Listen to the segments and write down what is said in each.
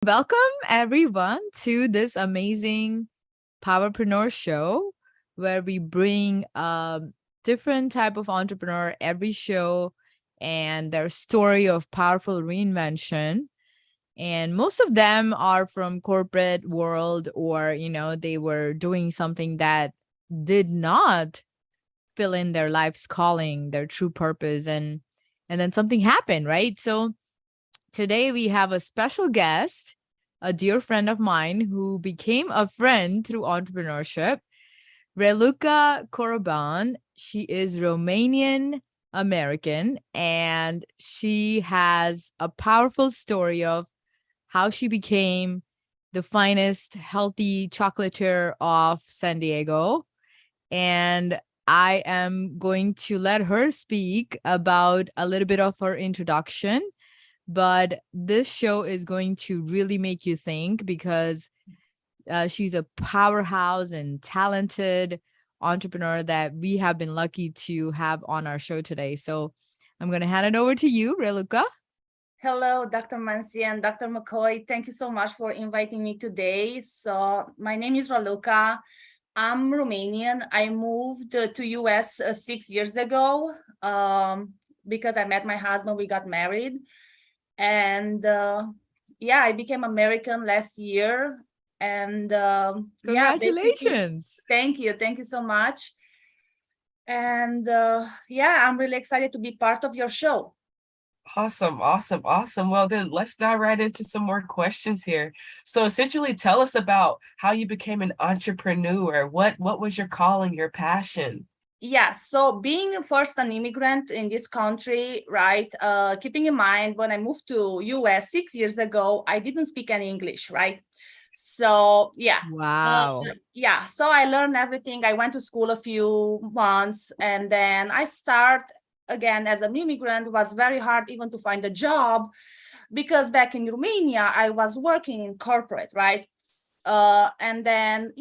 Welcome everyone to this amazing Powerpreneur Show where we bring a different type of entrepreneur every show and their story of powerful reinvention. And most of them are from corporate world or, they were doing something that did not fill in their life's calling, their true purpose, and then something happened, right? So today we have a special guest, a dear friend of mine who became a friend through entrepreneurship, Rayluca Coroban. She is Romanian American and she has a powerful story of how she became the finest healthy chocolatier of San Diego. And I am going to let her speak about a little bit of her introduction, but this show is going to really make you think because she's a powerhouse and talented entrepreneur that we have been lucky to have on our show today. So I'm going to hand it over to you, Rayluca. Hello, Dr. Mansi and Dr. McCoy. Thank you so much for inviting me today. So my name is Rayluca. I'm Romanian. I moved to US 6 years ago because I met my husband. We got married. And I became American last year. And congratulations. Thank you so much. And I'm really excited to be part of your show. Awesome. Well, then let's dive right into some more questions here. So essentially, tell us about how you became an entrepreneur. What was your calling, your passion? Yeah, so being first an immigrant in this country, right? Keeping in mind when I moved to US 6 years ago, I didn't speak any English, right? So Wow. So I learned everything. I went to school a few months and then I start again as an immigrant. It was very hard even to find a job because back in Romania, I was working in corporate, right? And then,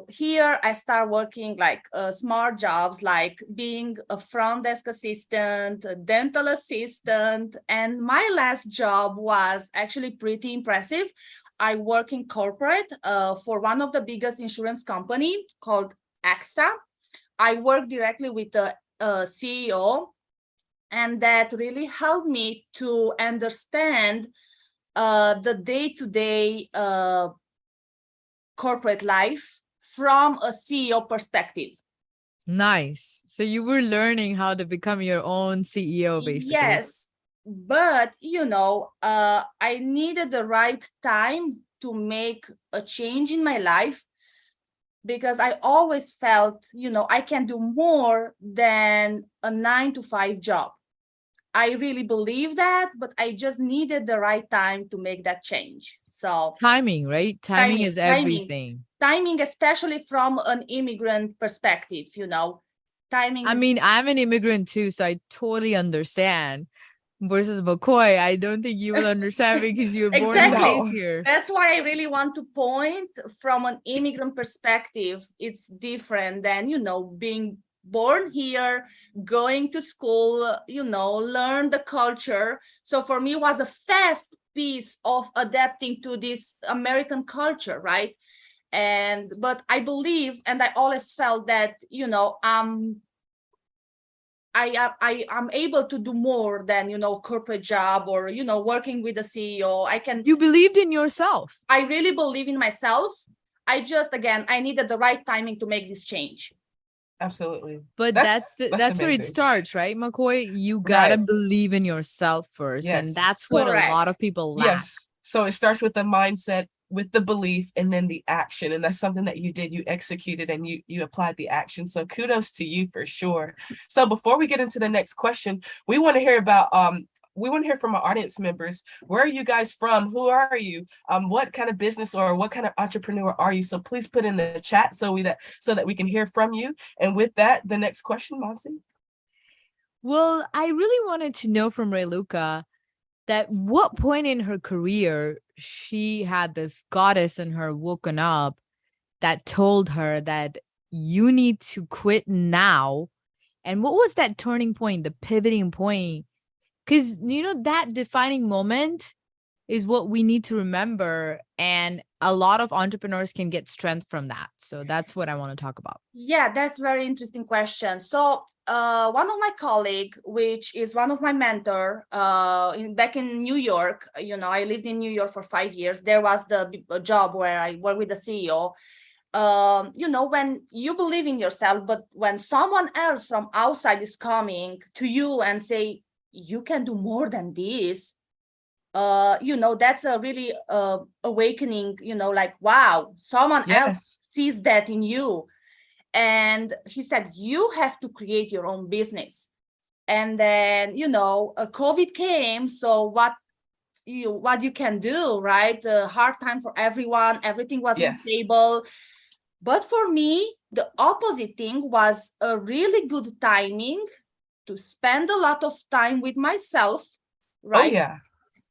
here I start working like smart jobs, like being a front desk assistant, a dental assistant. And my last job was actually pretty impressive. I work in corporate for one of the biggest insurance company called AXA. I work directly with the CEO, and that really helped me to understand the day-to-day corporate life from a CEO perspective. Nice. So you were learning how to become your own CEO, basically. Yes, but I needed the right time to make a change in my life because I always felt, I can do more than a 9-to-5 job. I really believe that, but I just needed the right time to make that change. So timing, right? Timing is everything. Timing, especially from an immigrant perspective, timing. I mean, I'm an immigrant too, so I totally understand. Versus McCoy, I don't think you will understand because you're born and raised here. That's why I really want to point from an immigrant perspective. It's different than, being born here, going to school, learn the culture. So for me, it was a fast piece of adapting to this American culture, right? But I believe, and I always felt that, I am able to do more than, corporate job or, working with the CEO. You believed in yourself. I really believe in myself. I needed the right timing to make this change. Absolutely. But that's where it starts, right, McCoy? You gotta believe in yourself first. Yes. And that's what a lot of people lack. Yes. So it starts with the mindset, with the belief, and then the action. And that's something that you did. You executed and you applied the action. So kudos to you for sure. So before we get into the next question, we want to hear from our audience members. Where are you guys from? Who are you? What kind of business or what kind of entrepreneur are you? So please put in the chat so that we can hear from you. And with that, the next question, Mansi. Well, I really wanted to know from Rayluca that what point in her career she had this goddess in her woken up that told her that you need to quit now. And what was that turning point, the pivoting point? Because, that defining moment is what we need to remember. And a lot of entrepreneurs can get strength from that. So that's what I want to talk about. Yeah, that's very interesting question. So one of my colleague, which is one of my mentor, back in New York, I lived in New York for 5 years. There was the job where I work with the CEO. When you believe in yourself, but when someone else from outside is coming to you and say, you can do more than this, that's a really awakening, like, wow, someone else sees that in you. And he said, you have to create your own business. And then, COVID came. So what you can do, right? A hard time for everyone. Everything was unstable. But for me, the opposite thing was a really good timing to spend a lot of time with myself, right? Oh, yeah.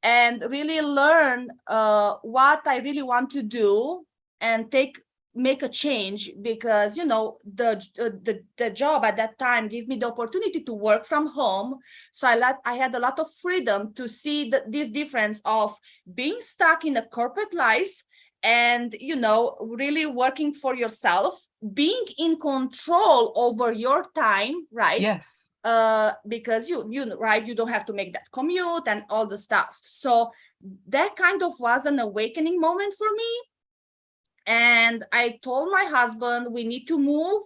And really learn what I really want to do and make a change, because the job at that time gave me the opportunity to work from home. So I had a lot of freedom to see this difference of being stuck in a corporate life and really working for yourself, being in control over your time, right? Yes. Because right, you don't have to make that commute and all the stuff. So that kind of was an awakening moment for me. And I told my husband, we need to move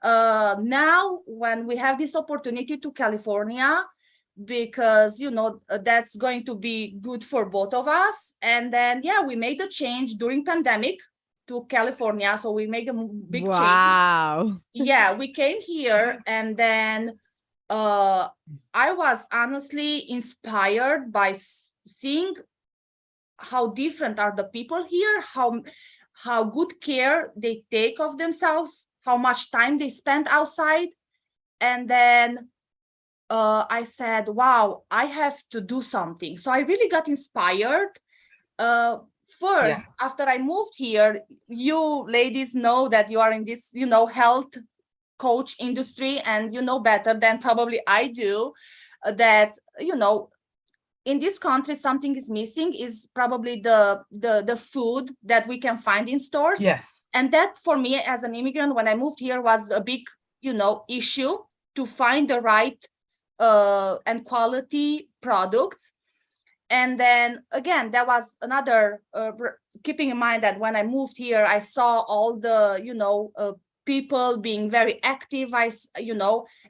now when we have this opportunity to California, because that's going to be good for both of us. And then we made a change during pandemic to California. So we made a big change. Wow. Yeah, we came here, and then I was honestly inspired by seeing how different are the people here, how good care they take of themselves, how much time they spend outside. And then I said, wow, I have to do something. So I really got inspired. First, after I moved here, you ladies know that you are in this, health coach industry, and better than probably I do that, in this country, something is missing is probably the food that we can find in stores. Yes. And that for me as an immigrant, when I moved here, was a big, issue to find the right and quality products. And then again, there was another, keeping in mind that when I moved here, I saw all the, people being very active, and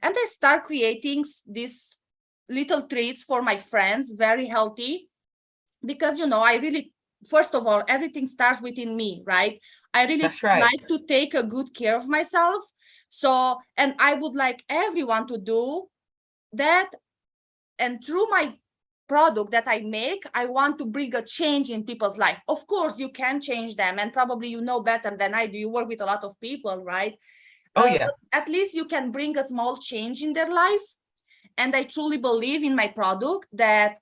I start creating these little treats for my friends, very healthy, because, I really, first of all, everything starts within me, right? I really like to take a good care of myself. So, and I would like everyone to do that. And through my product that I make, I want to bring a change in people's life. Of course, you can change them, and probably better than I do. You work with a lot of people, right? Oh, yeah. At least you can bring a small change in their life. And I truly believe in my product that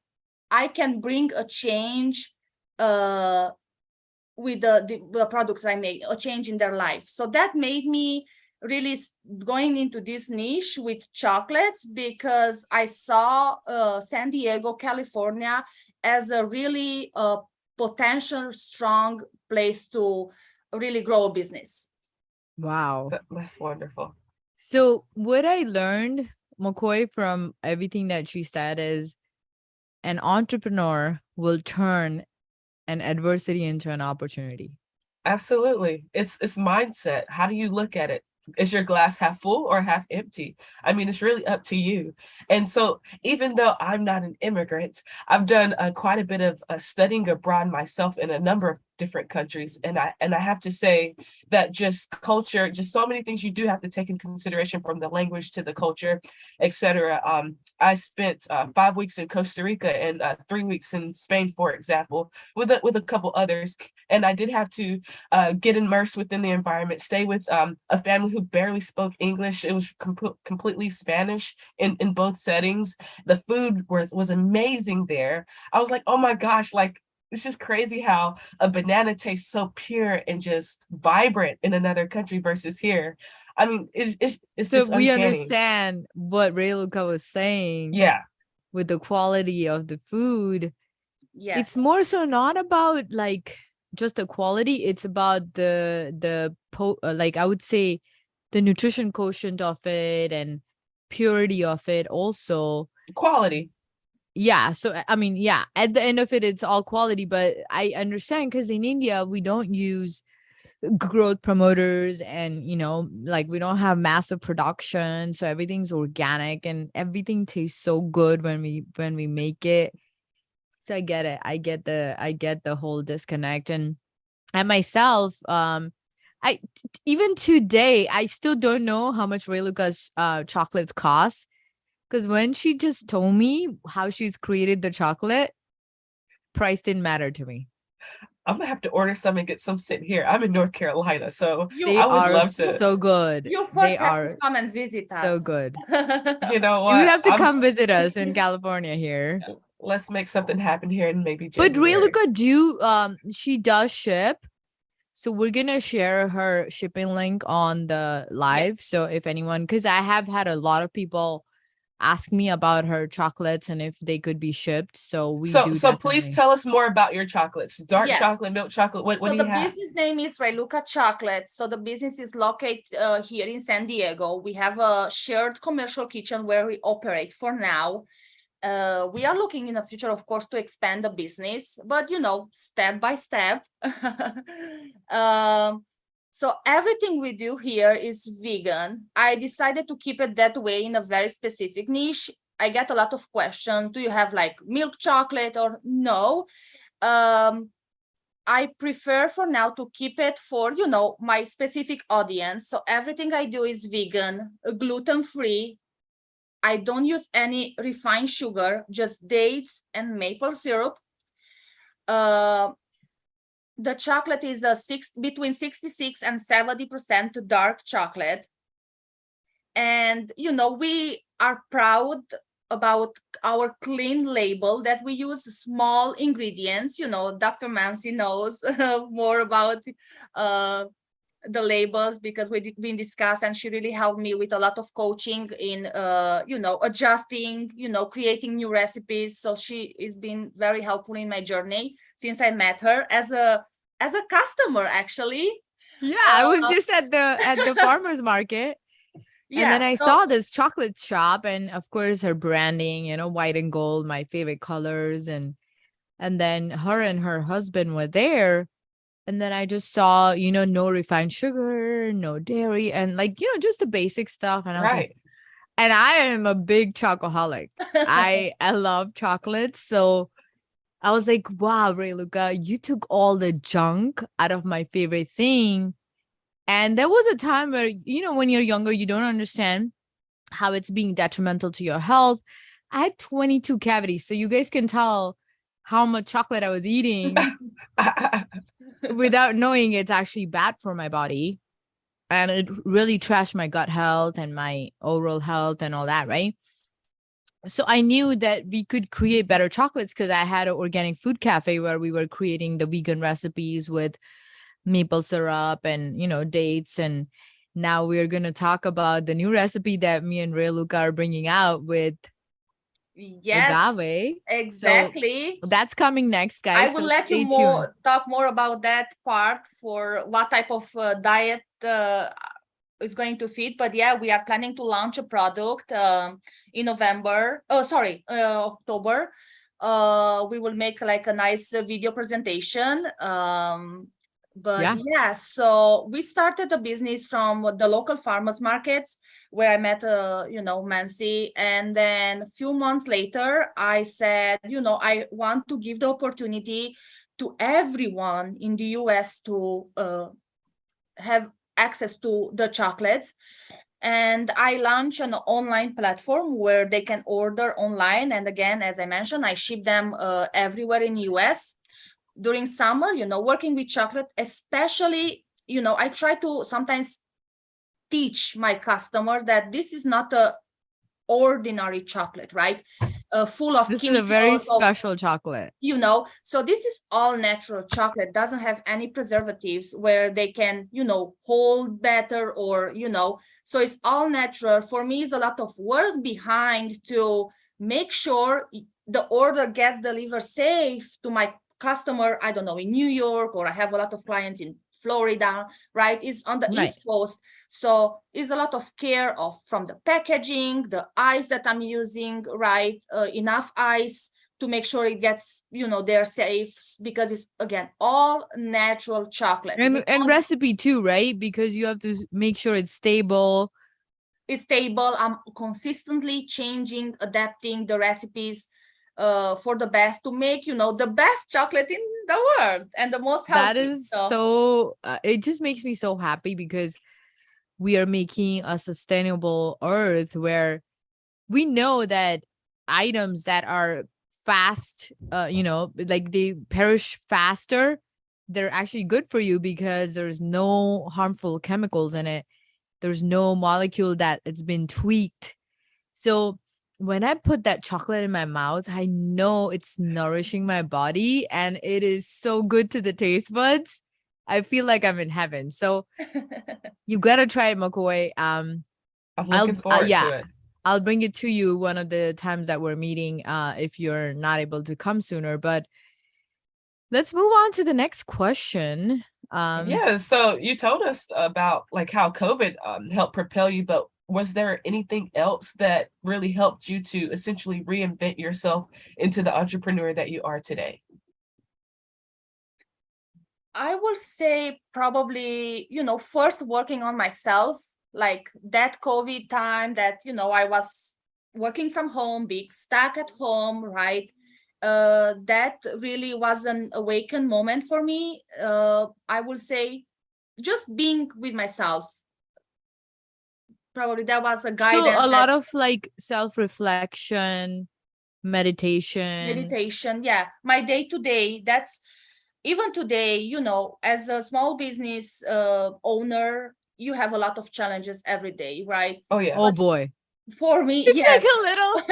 I can bring a change with the products I make, a change in their life. So that made me really going into this niche with chocolates, because I saw San Diego, California as a really potential strong place to really grow a business. Wow. That's wonderful. So what I learned, McCoy, from everything that she said is an entrepreneur will turn an adversity into an opportunity. Absolutely. It's mindset. How do you look at it? Is your glass half full or half empty? I mean, it's really up to you. And so even though I'm not an immigrant, I've done quite a bit of studying abroad myself in a number of different countries. And I have to say that just culture, just so many things you do have to take in consideration, from the language to the culture, etc. I spent 5 weeks in Costa Rica and 3 weeks in Spain, for example, with a couple others. And I did have to get immersed within the environment, stay with a family who barely spoke English. It was completely Spanish in both settings. The food was amazing there. I was like, oh my gosh, like, it's just crazy how a banana tastes so pure and just vibrant in another country versus here. I mean, it's so just we uncanny. Understand what Rayluca was saying. Yeah. With the quality of the food, it's more so not about like just the quality, it's about like I would say the nutrition quotient of it and purity of it also. Quality. Yeah, so I mean, yeah, at the end of it, it's all quality, but I understand because in India we don't use growth promoters and like we don't have massive production, so everything's organic and everything tastes so good when we make it. So I get it. I get the whole disconnect. And myself, I even today I still don't know how much Rayluca's chocolates cost, because when she just told me how she's created the chocolate, price didn't matter to me. I'm gonna have to order some and get some sitting here. I'm in North Carolina, so They I would are love to. so good. You They first have are to come and visit us. so good. You know You would what? have to come visit us in California here. Let's make something happen here in maybe But January. Rayluca she does ship. So we're gonna share her shipping link on the live. So if anyone, because I have had a lot of people ask me about her chocolates and if they could be shipped. So we do. So please tell us more about your chocolates. Dark chocolate, milk chocolate. What do you have? The business name is Rayluca Chocolate. So the business is located here in San Diego. We have a shared commercial kitchen where we operate for now. We are looking in the future, of course, to expand the business, but step by step. So everything we do here is vegan. I decided to keep it that way in a very specific niche. I get a lot of questions. Do you have like milk chocolate or no? I prefer for now to keep it for, my specific audience. So everything I do is vegan, gluten-free. I don't use any refined sugar, just dates and maple syrup. The chocolate is between 66 and 70% dark chocolate. And, we are proud about our clean label that we use small ingredients. Dr. Mansi knows more about the labels because we've been discussed, and she really helped me with a lot of coaching in, adjusting, creating new recipes. So she has been very helpful in my journey since I met her as a customer, actually. Yeah, I was just at the farmer's market. Yeah, and then I saw this chocolate shop, and of course her branding, white and gold, my favorite colors. And then her and her husband were there. And then I just saw, no refined sugar, no dairy, and just the basic stuff. And I was like, and I am a big chocoholic. I love chocolate. So I was like, wow, Rayluca, you took all the junk out of my favorite thing. And there was a time where, when you're younger, you don't understand how it's being detrimental to your health. I had 22 cavities. So you guys can tell how much chocolate I was eating without knowing it's actually bad for my body. And it really trashed my gut health and my oral health and all that, right? So I knew that we could create better chocolates because I had an organic food cafe where we were creating the vegan recipes with maple syrup and, dates. And now we're going to talk about the new recipe that me and Rayluca are bringing out with agave. Exactly. So that's coming next, guys. I will let you talk more about that part for what type of diet is going to fit. But yeah, we are planning to launch a product in October. We will make like a nice video presentation. So we started the business from the local farmers markets where I met, Mansi. And then a few months later, I said, I want to give the opportunity to everyone in the US to have access to the chocolates. And I launched an online platform where they can order online. And again, as I mentioned, I ship them everywhere in the US. During summer, working with chocolate, especially, I try to sometimes teach my customers that this is not a ordinary chocolate, right? Full of this is a very special chocolate. So this is all natural chocolate, doesn't have any preservatives where they can, hold better or, so it's all natural. For me, it's a lot of work behind to make sure the order gets delivered safe to my customer, I don't know, in New York, or I have a lot of clients in Florida, right? It's on the Right. East Coast. So it's a lot of care of from the packaging, the ice that I'm using, right? Enough ice to make sure it gets, they're safe, because it's, again, all natural chocolate. And recipe too, right? Because you have to make sure it's stable. It's stable. I'm consistently changing, adapting the recipes for the best, to make, the best chocolate in the world and the most healthy. That is so, it just makes me so happy, because we are making a sustainable earth where we know that items that are fast, like they perish faster, they're actually good for you because there's no harmful chemicals in it. There's no molecule that it's been tweaked. So when I put that chocolate in my mouth, I know it's nourishing my body and it is so good to the taste buds. I feel like I'm in heaven. So you gotta try it, McCoy. I'm looking forward to it. I'll bring it to you one of the times that we're meeting, if you're not able to come sooner. But let's move on to the next question. Yeah, so you told us about like how COVID helped propel you, but was there anything else that really helped you to essentially reinvent yourself into the entrepreneur that you are today? I will say probably, first working on myself, like that COVID time that, I was working from home, being stuck at home, right? That really was an awakened moment for me. I will say just being with myself. Probably that was a guidance. So a lot of like self-reflection, meditation. Yeah. My day-to-day, that's even today, as a small business owner, you have a lot of challenges every day, right? Oh yeah. Oh boy. For me, It's yes. like a little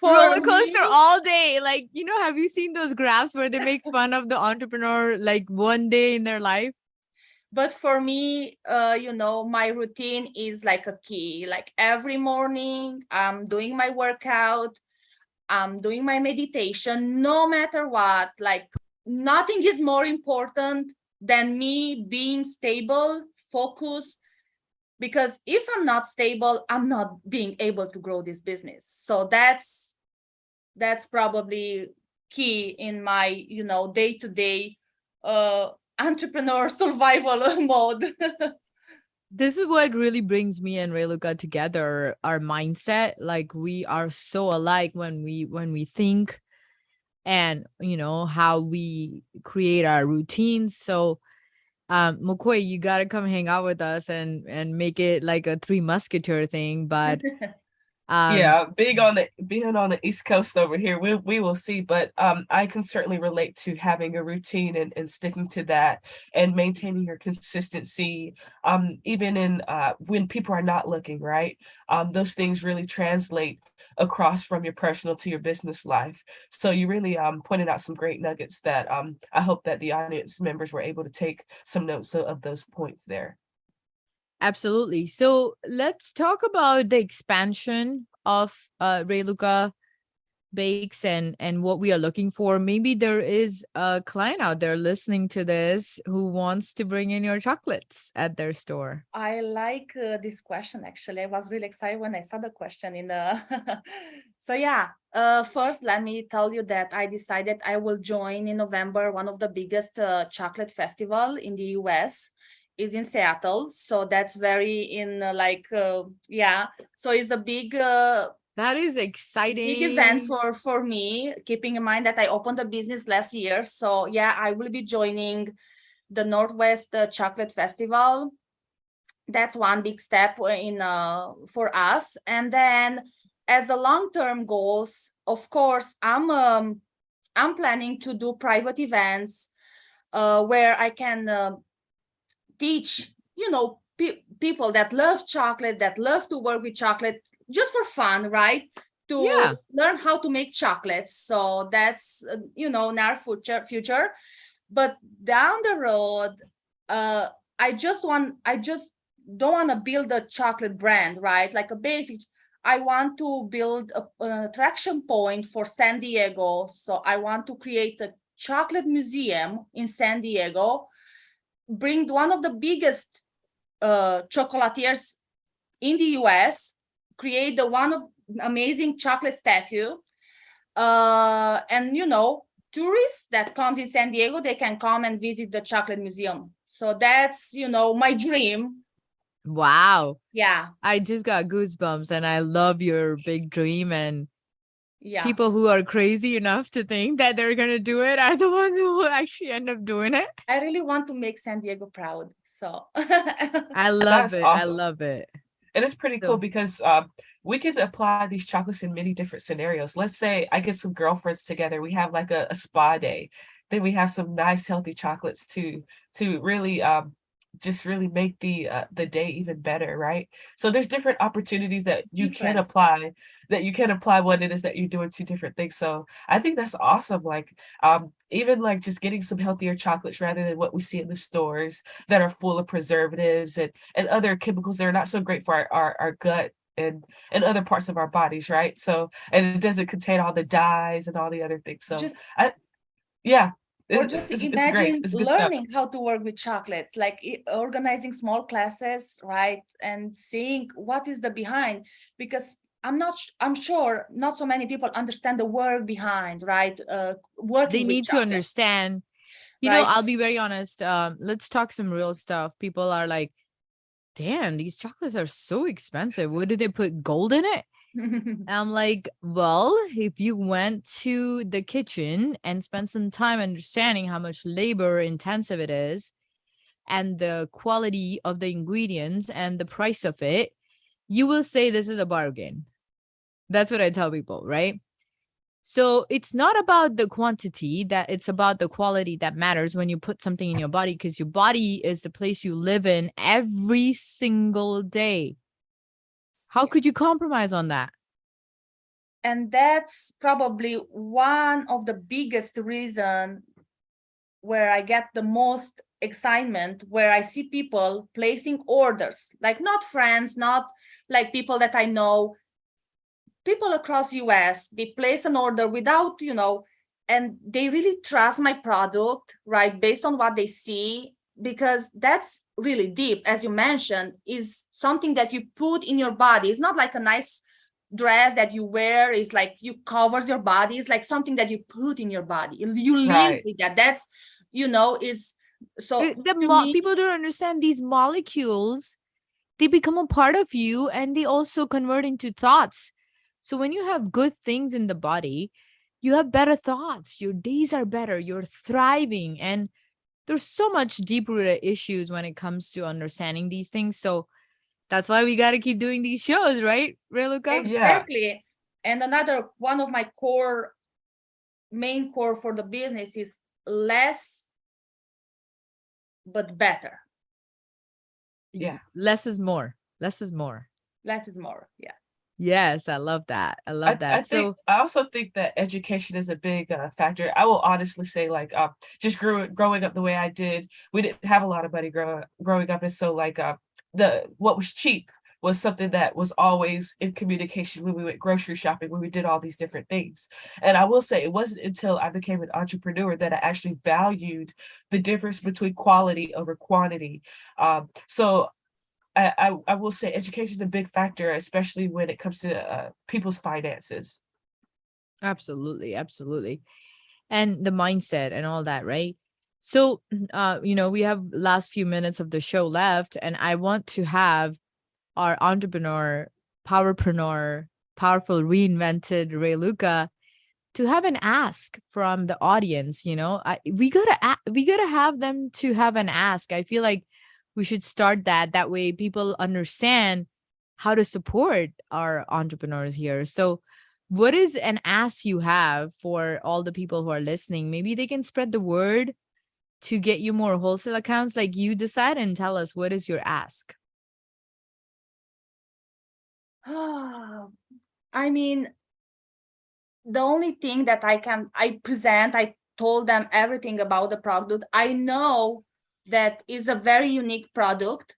roller coaster all day. Like, have you seen those graphs where they make fun of the entrepreneur like one day in their life? But for me, my routine is like a key. Like every morning, I'm doing my workout, I'm doing my meditation, no matter what. Like nothing is more important than me being stable, focused, because if I'm not stable, I'm not being able to grow this business. So that's probably key in my, day-to-day entrepreneur survival mode. This is what really brings me and Rayluca together, our mindset. Like we are so alike when we think, and how we create our routines. So McCoy, you gotta come hang out with us and make it like a Three Musketeer thing. But yeah, being on the East Coast over here, we will see. But I can certainly relate to having a routine and sticking to that and maintaining your consistency. Even in when people are not looking, right? Those things really translate across from your personal to your business life. So you really pointed out some great nuggets that I hope that the audience members were able to take some notes of those points there. Absolutely. So let's talk about the expansion of Rayluca Bakes and what we are looking for. Maybe there is a client out there listening to this who wants to bring in your chocolates at their store. I like this question. Actually, I was really excited when I saw the question in the. So yeah, first let me tell you that I decided I will join in November one of the biggest chocolate festival in the US. Is in Seattle, so that's very in yeah. So it's a big. That is exciting. Big event for me, keeping in mind that I opened a business last year. So yeah, I will be joining the Northwest Chocolate Festival. That's one big step in for us. And then as a long-term goals, of course, I'm planning to do private events where I can teach, people that love chocolate, that love to work with chocolate, just for fun, right? To learn how to make chocolates. So that's, in our future. But down the road, I just don't want to build a chocolate brand, right? Like a basic. I want to build an attraction point for San Diego. So I want to create a chocolate museum in San Diego, bring one of the biggest chocolatiers in the US, create the one of amazing chocolate statue. And, you know, tourists that comes in San Diego, they can come and visit the chocolate museum. So that's, you know, my dream. Wow. Yeah. I just got goosebumps, and I love your big dream. And Yeah. people who are crazy enough to think that they're going to do it are the ones who will actually end up doing it. I really want to make San Diego proud. So I love That's it. awesome. I love it. And it's pretty cool So- because we can apply these chocolates in many different scenarios. Let's say I get some girlfriends together. We have like a spa day. Then we have some nice healthy chocolates to really just really make the day even better, right? So there's different opportunities that you can Different. apply what it is that you're doing to different things. So I think that's awesome. Like even like just getting some healthier chocolates rather than what we see in the stores that are full of preservatives and other chemicals that are not so great for our gut and other parts of our bodies, right? So, and it doesn't contain all the dyes and all the other things. So Just, yeah, or it's, just it's imagine great. It's good stuff. learning how to work with chocolates, like organizing small classes, right? And seeing what is the behind, because I'm sure not so many people understand the work behind, right? Working They with need to chocolate, understand. You know, right? I'll be very honest. Let's talk some real stuff. People are like, damn, these chocolates are so expensive. What did they put gold in it? I'm like, well, if you went to the kitchen and spent some time understanding how much labor intensive it is and the quality of the ingredients and the price of it, you will say this is a bargain. That's what I tell people, right? So it's not about the quantity, that it's about the quality that matters when you put something in your body, because your body is the place you live in every single day. How could you compromise on that? And that's probably one of the biggest reason where I get the most excitement, where I see people placing orders, like not friends, not like people that I know, people across US, they place an order without, you know, and they really trust my product, right? Based on what they see, because that's really deep, as you mentioned, is something that you put in your body. It's not like a nice dress that you wear, is like you covers your body. It's like something that you put in your body. You live Right. with that. That's, you know, it's so People don't understand these molecules. They become a part of you, and they also convert into thoughts. So when you have good things in the body, you have better thoughts. Your days are better. You're thriving. And there's so much deep-rooted issues when it comes to understanding these things. So that's why we got to keep doing these shows, right, Rayluca? Exactly. And another one of my main core for the business is less but better. Yeah. Less is more. Less is more. Less is more. Yeah. Yes, I love that. I love that. I also think that education is a big factor. I will honestly say, like, just growing up the way I did, we didn't have a lot of money growing up, and so like what was cheap was something that was always in communication when we went grocery shopping, when we did all these different things. And I will say, it wasn't until I became an entrepreneur that I actually valued the difference between quality over quantity. So I will say education is a big factor, especially when it comes to people's finances. Absolutely, absolutely. And the mindset and all that, right? So, you know, we have last few minutes of the show left, and I want to have our entrepreneur, powerpreneur, powerful reinvented Rayluca to have an ask from the audience. You know, we gotta have them to have an ask. I feel like we should start that way people understand how to support our entrepreneurs here. So what is an ask you have for all the people who are listening? Maybe they can spread the word to get you more wholesale accounts. Like, you decide and tell us, what is your ask? I mean, the only thing that I told them everything about the product. I know that is a very unique product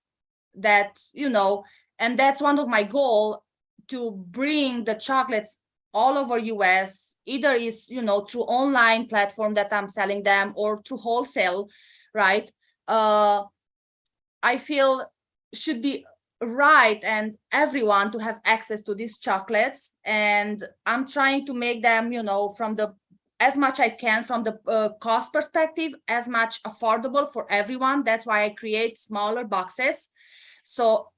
that, you know, and that's one of my goal, to bring the chocolates all over US, either is, through online platform that I'm selling them or through wholesale, right? I feel should be right and everyone to have access to these chocolates. And I'm trying to make them, from the as much I can from the cost perspective, as much affordable for everyone. That's why I create smaller boxes. So,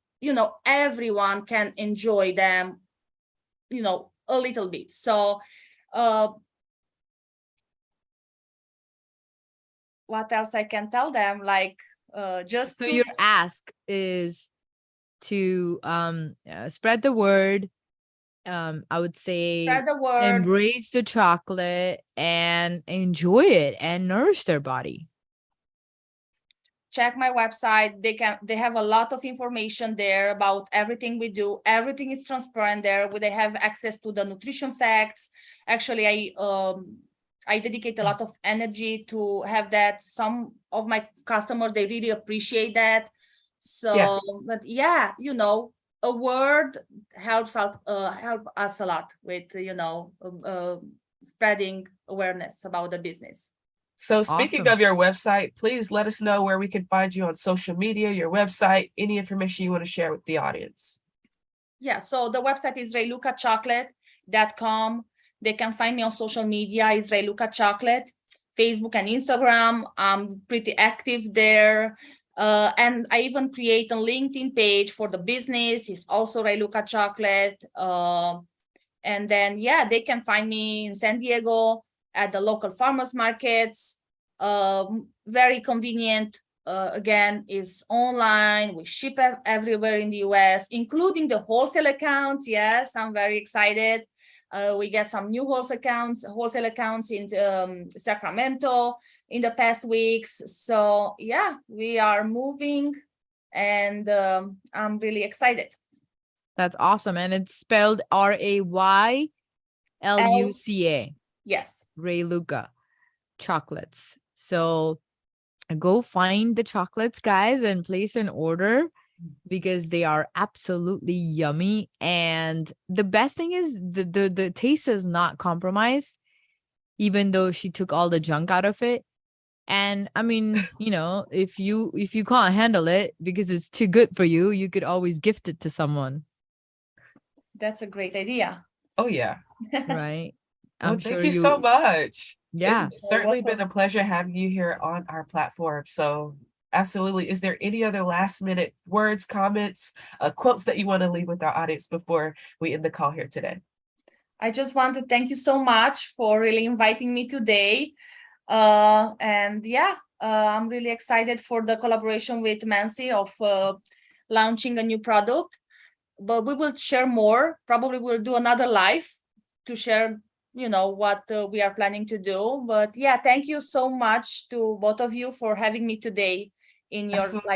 everyone can enjoy them, a little bit. So, what else I can tell them? Like, just So to your ask is to spread the word. I would say spread the word. embrace the chocolate and enjoy it and nourish their body. Check my website. They have a lot of information there about everything we do. Everything is transparent there, where they have access to the nutrition facts. Actually, I dedicate a lot of energy to have that. Some of my customers, they really appreciate that. So, but yeah, a word helps out, help us a lot with, spreading awareness about the business. So speaking Awesome. of your website, please let us know where we can find you on social media, your website, any information you want to share with the audience. Yeah, so the website is raylucachocolate.com. They can find me on social media. It's Rayluca Chocolate, Facebook and Instagram. I'm pretty active there. And I even create a LinkedIn page for the business. It's also Rayluca Chocolate. And then, yeah, they can find me in San Diego at the local farmers markets. Very convenient. Again, is online. We ship everywhere in the US, including the wholesale accounts. Yes, I'm very excited. We get some new wholesale accounts in Sacramento in the past weeks. So yeah, we are moving, and I'm really excited. That's awesome. And it's spelled Rayluca. Yes. Rayluca chocolates. So go find the chocolates, guys, and place an order because they are absolutely yummy. And the best thing is the taste is not compromised, even though she took all the junk out of it. And I mean, if you can't handle it because it's too good for you, you could always gift it to someone. That's a great idea. Oh yeah. Right. Well, I'm thank sure you so much. Yeah. It's certainly been a pleasure having you here on our platform. So absolutely. Is there any other last minute words, comments, quotes that you want to leave with our audience before we end the call here today? I just want to thank you so much for really inviting me today. And yeah, I'm really excited for the collaboration with Mansi of launching a new product. But we will share more. Probably we'll do another live to share, what we are planning to do. But yeah, thank you so much to both of you for having me today in your live